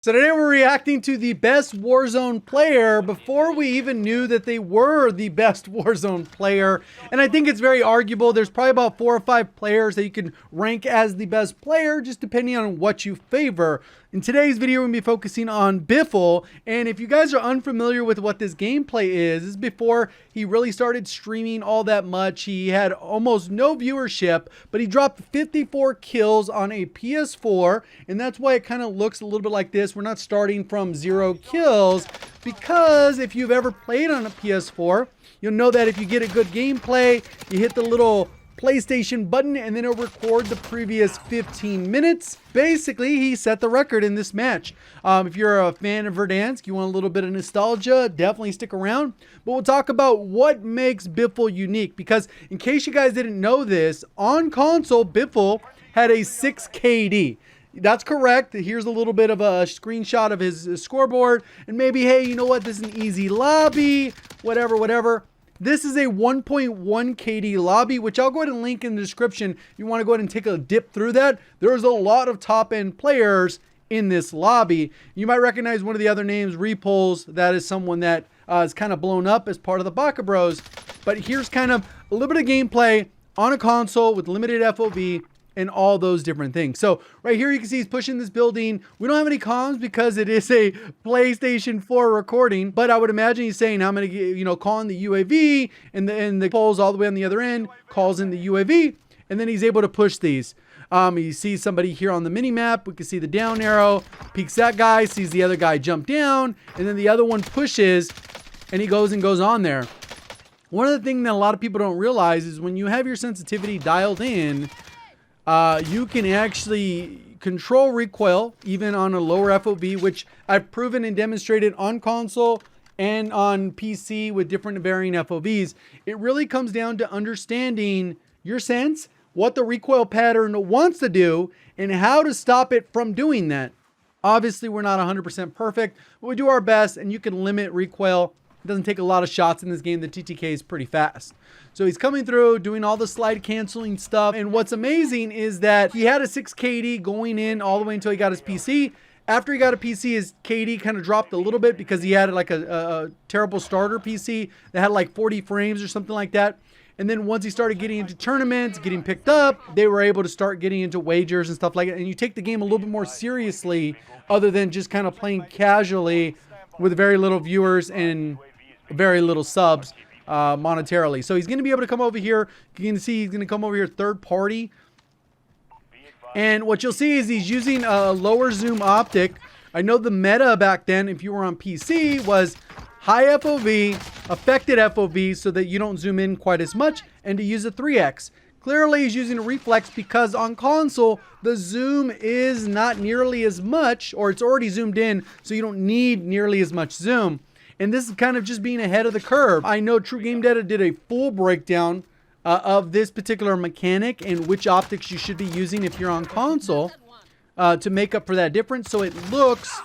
So today we're reacting to the best Warzone player before we even knew that they were the best Warzone player. And I think it's very arguable. There's probably about 4 or 5 players that you can rank as the best player, just depending on what you favor. In today's video, we're going to be focusing on Biffle. And if you guys are unfamiliar with what this gameplay is, this is before he really started streaming all that much. He had almost no viewership, but he dropped 54 kills on a PS4. And that's why it kind of looks a little bit like this. We're not starting from 0 kills, because if you've ever played on a PS4, you'll know that if you get a good gameplay, you hit the little PlayStation button and then it'll record the previous 15 minutes. Basically, he set the record in this match. If you're a fan of Verdansk, you want a little bit of nostalgia, definitely stick around. But we'll talk about what makes Biffle unique, because in case you guys didn't know this, on console, Biffle had a 6 KD. That's correct. Here's a little bit of a screenshot of his scoreboard. And maybe, hey, you know what? This is an easy lobby, whatever. This is a 1.1 KD lobby, which I'll go ahead and link in the description. If you want to go ahead and take a dip through that, there's a lot of top-end players in this lobby. You might recognize one of the other names, Repulse. That is someone that is kind of blown up as part of the Baka Bros. But here's kind of a little bit of gameplay on a console with limited FOV and all those different things. So right here you can see he's pushing this building. We don't have any comms because it is a PlayStation 4 recording, but I would imagine he's saying, I'm going to, you know, call in the UAV, and the pole's all the way on the other end, calls in the UAV, and then he's able to push these. You see somebody here on the mini map. We can see the down arrow, peeks that guy, sees the other guy jump down, and then the other one pushes and he goes on there. One of the things that a lot of people don't realize is when you have your sensitivity dialed in, you can actually control recoil even on a lower FOV, which I've proven and demonstrated on console and on PC with different varying FOVs. It really comes down to understanding your sense, what the recoil pattern wants to do, and how to stop it from doing that. Obviously, we're not 100% perfect, but we do our best, and you can limit recoil. It doesn't take a lot of shots in this game. The TTK is pretty fast. So he's coming through, doing all the slide canceling stuff. And what's amazing is that he had a 6 KD going in all the way until he got his PC. After he got a PC, his KD kind of dropped a little bit because he had like a terrible starter PC that had like 40 frames or something like that. And then once he started getting into tournaments, getting picked up, they were able to start getting into wagers and stuff like that. And you take the game a little bit more seriously, other than just kind of playing casually with very little viewers and very little subs monetarily. So he's going to be able to come over here. You can see he's going to come over here third party. And what you'll see is he's using a lower zoom optic. I know the meta back then, if you were on PC, was high FOV, affected FOV, so that you don't zoom in quite as much, and to use a 3x. Clearly he's using a reflex because on console, the zoom is not nearly as much, or it's already zoomed in, so you don't need nearly as much zoom. And this is kind of just being ahead of the curve. I know True Game Data did a full breakdown of this particular mechanic and which optics you should be using if you're on console to make up for that difference. So it looks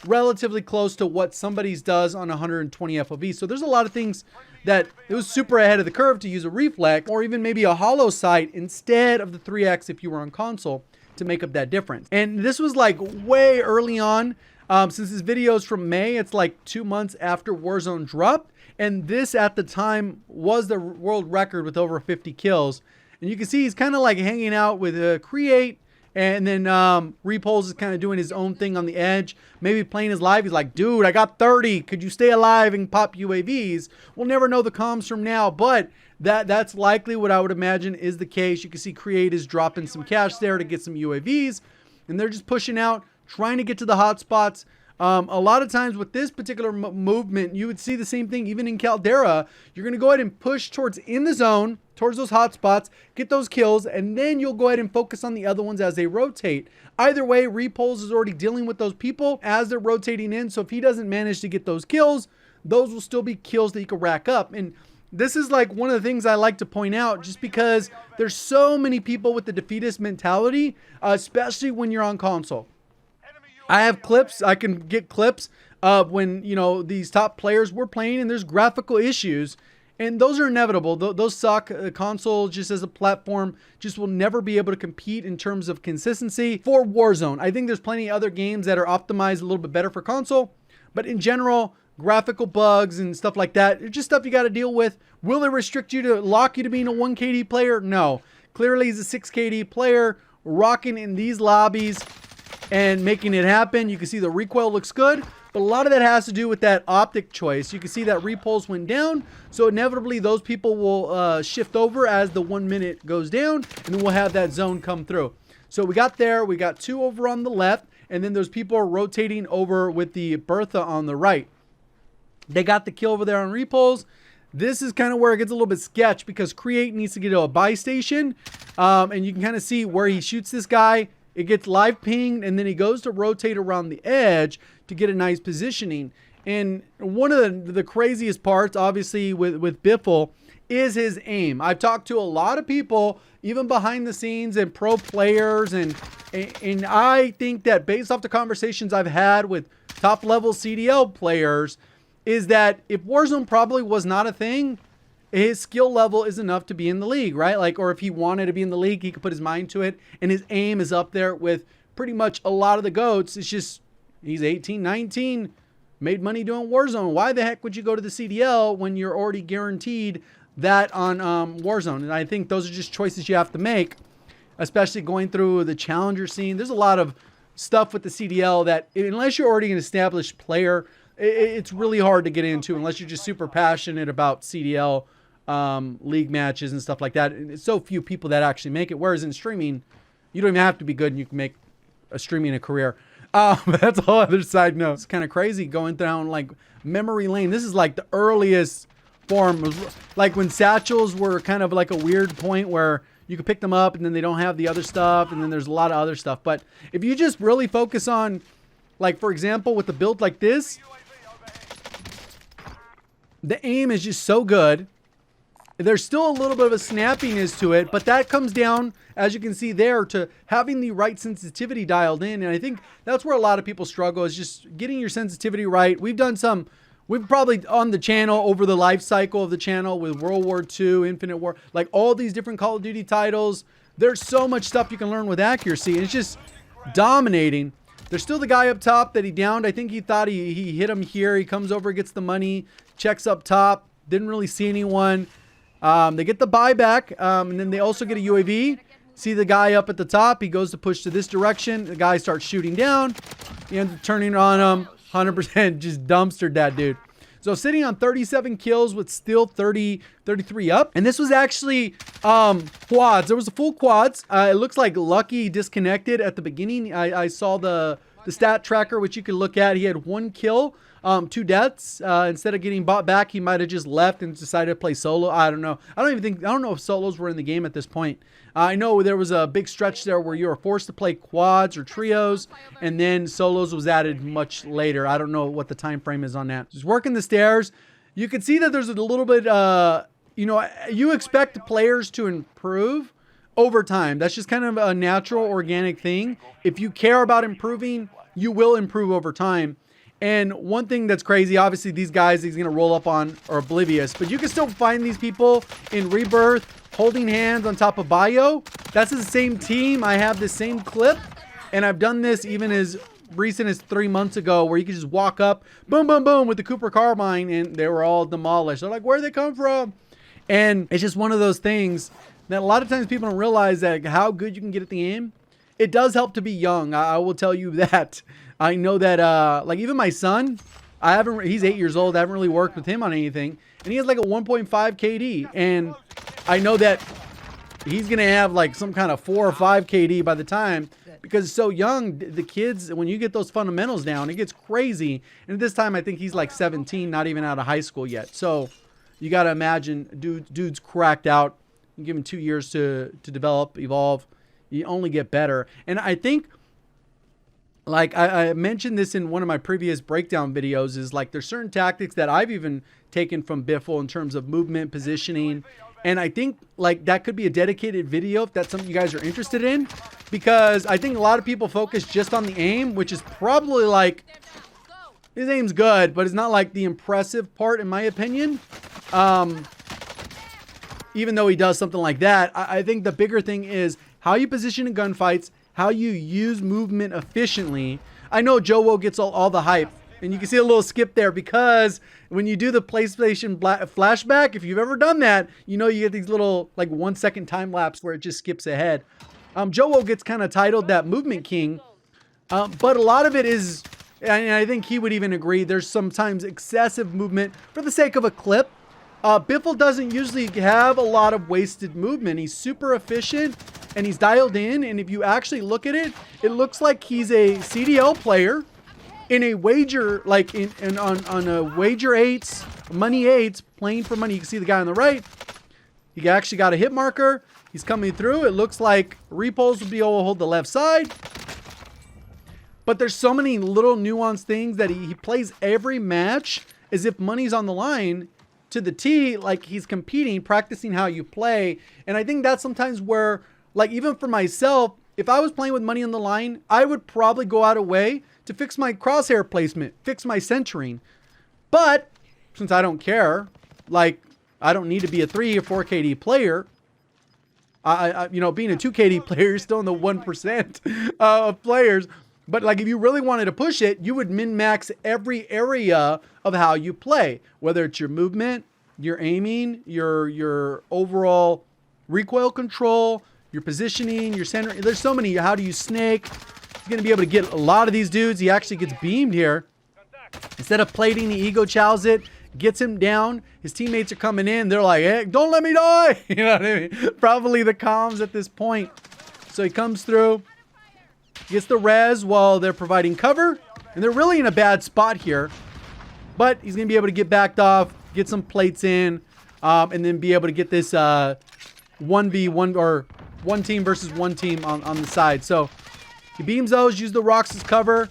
relatively close to what somebody's does on 120 FOV. So there's a lot of things that it was super ahead of the curve to use a reflex, or even maybe a hollow sight instead of the 3x if you were on console, to make up that difference. And this was like way early on. Since this video is from May, it's like 2 months after Warzone dropped. And this at the time was the world record with over 50 kills. And you can see he's kind of like hanging out with Create. And then Repulse is kind of doing his own thing on the edge. Maybe playing his live. He's like, dude, I got 30. Could you stay alive and pop UAVs? We'll never know the comms from now. But that's likely what I would imagine is the case. You can see Create is dropping some cash there to get some UAVs. And they're just pushing out, trying to get to the hot spots. A lot of times with this particular movement, you would see the same thing even in Caldera. You're going to go ahead and push towards in the zone, towards those hot spots, get those kills, and then you'll go ahead and focus on the other ones as they rotate. Either way, Repulse is already dealing with those people as they're rotating in. So if he doesn't manage to get those kills, those will still be kills that he can rack up. And this is like one of the things I like to point out, just because there's so many people with the defeatist mentality, especially when you're on console. I have clips. I can get clips of when, you know, these top players were playing and there's graphical issues. And those are inevitable. Those suck. The console, just as a platform, just will never be able to compete in terms of consistency for Warzone. I think there's plenty of other games that are optimized a little bit better for console. But in general, graphical bugs and stuff like that, it's just stuff you got to deal with. Will it restrict you to lock you to being a 1 KD player? No. Clearly, he's a 6 KD player, rocking in these lobbies and making it happen. You can see the recoil looks good. But a lot of that has to do with that optic choice. You can see that repulse went down. So inevitably, those people will shift over as the 1 minute goes down. And then we'll have that zone come through. So we got there. We got 2 over on the left. And then those people are rotating over with the Bertha on the right. They got the kill over there on repulse. This is kind of where it gets a little bit sketch because Create needs to get to a buy station. And you can kind of see where he shoots this guy. It gets live pinged. And then he goes to rotate around the edge to get a nice positioning. And one of the craziest parts, obviously, with Biffle is his aim. I've talked to a lot of people, even behind the scenes and pro players. And I think that based off the conversations I've had with top level CDL players, is that if Warzone probably was not a thing, his skill level is enough to be in the league, right? Like, or if he wanted to be in the league, he could put his mind to it. And his aim is up there with pretty much a lot of the GOATs. It's just, he's 18, 19, made money doing Warzone. Why the heck would you go to the CDL when you're already guaranteed that on Warzone? And I think those are just choices you have to make, especially going through the challenger scene. There's a lot of stuff with the CDL that unless you're already an established player, it's really hard to get into unless you're just super passionate about CDL league matches and stuff like that. And it's so few people that actually make it. Whereas in streaming, you don't even have to be good and you can make streaming a career. But that's a whole other side note. It's kind of crazy going down like memory lane. This is like the earliest form of like when satchels were kind of like a weird point where you could pick them up and then they don't have the other stuff. And then there's a lot of other stuff. But if you just really focus on, like, for example, with the build like this, the aim is just so good. There's still a little bit of a snappiness to it, but that comes down, as you can see there, to having the right sensitivity dialed in. And I think that's where a lot of people struggle, is just getting your sensitivity right. We've probably on the channel, over the life cycle of the channel with World War II, Infinite War, like all these different Call of Duty titles, there's so much stuff you can learn with accuracy. And it's just dominating. There's still the guy up top that he downed. I think he thought he hit him here. He comes over, gets the money, checks up top. Didn't really see anyone. They get the buyback, and then they also get a UAV. See the guy up at the top. He goes to push to this direction. The guy starts shooting down. He ends up turning on him. 100% just dumpstered that dude. So sitting on 37 kills with still 33 up. And this was actually quads. There was a full quads. It looks like Lucky disconnected at the beginning. I saw the stat tracker, which you can look at. He had 1 kill, 2 deaths. Instead of getting bought back, he might have just left and decided to play solo. I don't know. I don't know if solos were in the game at this point. I know there was a big stretch there where you were forced to play quads or trios, and then solos was added much later. I don't know what the time frame is on that. Just working the stairs. You can see that there's a little bit, you expect players to improve over time. That's just kind of a natural, organic thing. If you care about improving, you will improve over time. And one thing that's crazy, obviously these guys he's going to roll up on are oblivious, but you can still find these people in Rebirth holding hands on top of Bio. That's the same team. I have the same clip, and I've done this even as recent as 3 months ago, where you can just walk up, boom, boom, boom, with the Cooper carbine, and they were all demolished. They're like, where'd they come from? And it's just one of those things that a lot of times people don't realize that how good you can get at the aim. It does help to be young. I will tell you that. I know that, like even my son, he's 8 years old. I haven't really worked with him on anything. And he has like a 1.5 KD. And I know that he's going to have like some kind of 4 or 5 KD by the time, because it's so young. The kids, when you get those fundamentals down, it gets crazy. And at this time, I think he's like 17, not even out of high school yet. So you got to imagine dude's cracked out. You give him 2 years to develop, evolve. You only get better. And I think, like I mentioned this in one of my previous breakdown videos, is like there's certain tactics that I've even taken from Biffle in terms of movement, positioning. And I think like that could be a dedicated video if that's something you guys are interested in, because I think a lot of people focus just on the aim, which is probably like, his aim's good, but it's not like the impressive part in my opinion. even though he does something like that, I think the bigger thing is how you position in gunfights, how you use movement efficiently. I know JGOD gets all the hype, and you can see a little skip there because when you do the PlayStation flashback, if you've ever done that, you know you get these little like 1 second time lapse where it just skips ahead. JGOD gets kind of titled that movement king, but a lot of it is, and I think he would even agree, there's sometimes excessive movement for the sake of a clip. Biffle doesn't usually have a lot of wasted movement. He's super efficient and he's dialed in. And if you actually look at it, it looks like he's a CDL player in a wager, like on a wager 8s, money 8s, playing for money. You can see the guy on the right. He actually got a hit marker. He's coming through. It looks like Repulse will be able to hold the left side. But there's so many little nuanced things that he plays every match as if money's on the line to the T, like he's competing, practicing how you play. And I think that's sometimes where, like even for myself, if I was playing with money on the line, I would probably go out of way to fix my crosshair placement, fix my centering. But since I don't care, like I don't need to be a 3 or 4 KD player. You know, being a 2 KD player is still in the 1% of players. But like if you really wanted to push it, you would min-max every area of how you play, whether it's your movement, your aiming, your overall recoil control, your positioning, your center. There's so many. How do you snake? He's going to be able to get a lot of these dudes. He actually gets beamed here. Instead of plating, the ego chows it, gets him down. His teammates are coming in. They're like, hey, don't let me die. You know what I mean? Probably the comms at this point. So he comes through. Gets the res while they're providing cover. And they're really in a bad spot here. But he's going to be able to get backed off, get some plates in, and then be able to get this 1v1 or 1 team versus 1 team on the side. So he beams those, use the rocks as cover.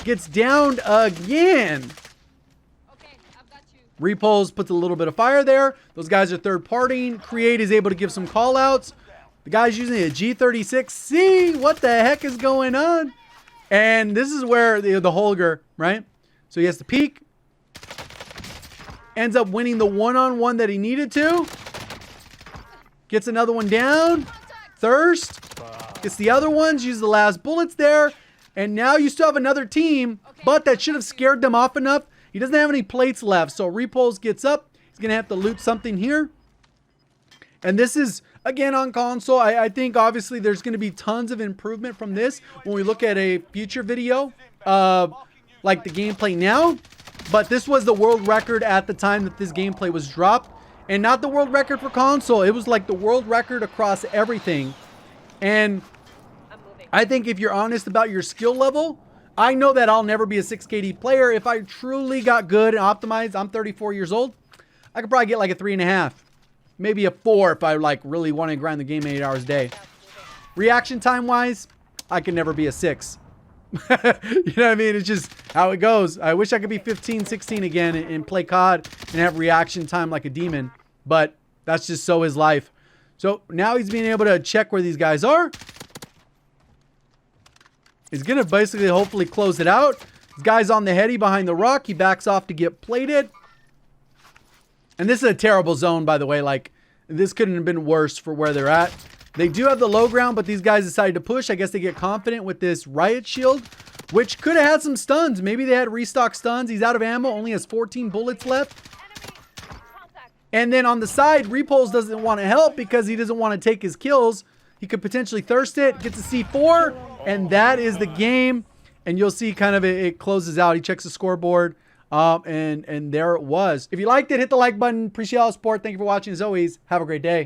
Gets downed again. Okay, I've got you. Repulse puts a little bit of fire there. Those guys are third partying. Create is able to give some call outs. The guy's using a G36. See what the heck is going on? And this is where the Holger, right? So he has to peek. Ends up winning the one-on-one that he needed to. Gets another one down. Thirst. Gets the other ones. Use the last bullets there. And now you still have another team. But that should have scared them off enough. He doesn't have any plates left. So Repulse gets up. He's going to have to loot something here. And this is, again, on console. I think, obviously, there's going to be tons of improvement from this when we look at a future video of, like, the gameplay now. But this was the world record at the time that this gameplay was dropped. And not the world record for console. It was, like, the world record across everything. And I think if you're honest about your skill level, I know that I'll never be a 6KD player. If I truly got good and optimized, I'm 34 years old, I could probably get like a 3.5. Maybe a 4 if I like really want to grind the game 8 hours a day. Reaction time wise, I can never be a 6. You know what I mean? It's just how it goes. I wish I could be 15, 16 again and play COD and have reaction time like a demon. But that's just so his life. So now he's being able to check where these guys are. He's going to basically hopefully close it out. This guy's on the heady behind the rock. He backs off to get plated. And this is a terrible zone, by the way. Like, this couldn't have been worse for where they're at. They do have the low ground, but these guys decided to push. I guess they get confident with this riot shield, which could have had some stuns. Maybe they had restock stuns. He's out of ammo, only has 14 bullets left. And then on the side, Repulse doesn't want to help because he doesn't want to take his kills. He could potentially thirst it, gets a C4, and that is the game. And you'll see kind of it closes out. He checks the scoreboard. And there it was. If you liked it, hit the like button. Appreciate all the support. Thank you for watching. As always, have a great day.